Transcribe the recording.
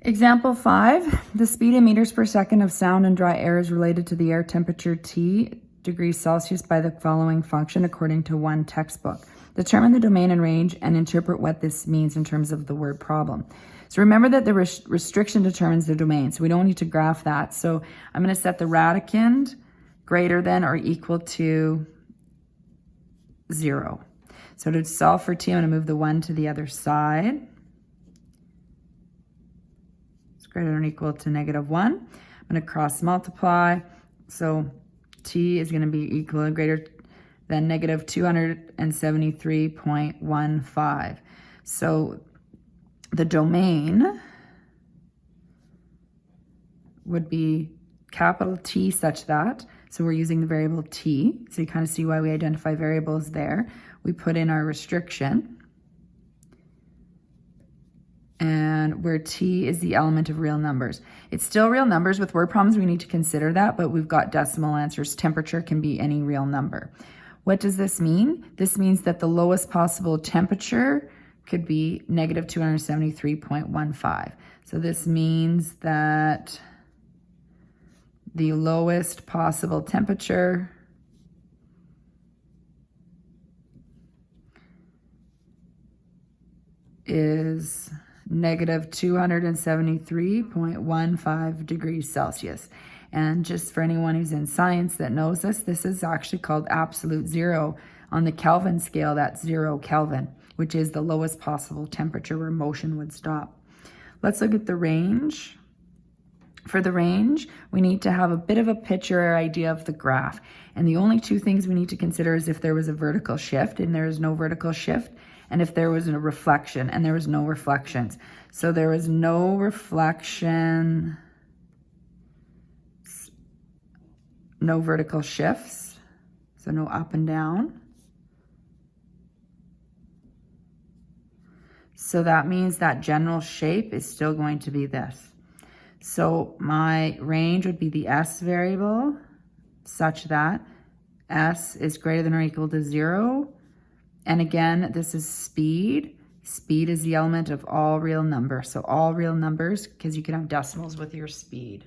Example 5, the speed in meters per second of sound and dry air is related to the air temperature T degrees Celsius by the following function according to one textbook. Determine the domain and range and interpret what this means in terms of the word problem. So remember that the restriction determines the domain, so we don't need to graph that. So I'm going to set the radicand greater than or equal to 0. So to solve for T, I'm going to move the 1 to the other side. Greater than or equal to -1. I'm going to cross multiply. So T is going to be equal and greater than negative 273.15. So the domain would be capital T such that, so we're using the variable T. So you kind of see why we identify variables there. We put in our restriction. And where T is the element of real numbers. It's still real numbers. With word problems, we need to consider that, but we've got decimal answers. Temperature can be any real number. What does this mean? This means that the lowest possible temperature could be negative 273.15. So this means that the lowest possible temperature is negative 273.15 degrees Celsius. And just for anyone who's in science that knows this is actually called absolute zero. On the Kelvin scale, that's 0 Kelvin, which is the lowest possible temperature where motion would stop. Let's look at the range. For the range, we need to have a bit of a picture or idea of the graph. And the only two things we need to consider is if there was a vertical shift, and there is no vertical shift, and if there was a reflection, and there was no reflections. So there was no reflection, no vertical shifts, so no up and down. So that means that general shape is still going to be this. So my range would be the S variable such that S is greater than or equal to 0. And again, this is speed. Speed is the element of all real numbers. So all real numbers, because you can have decimals with your speed.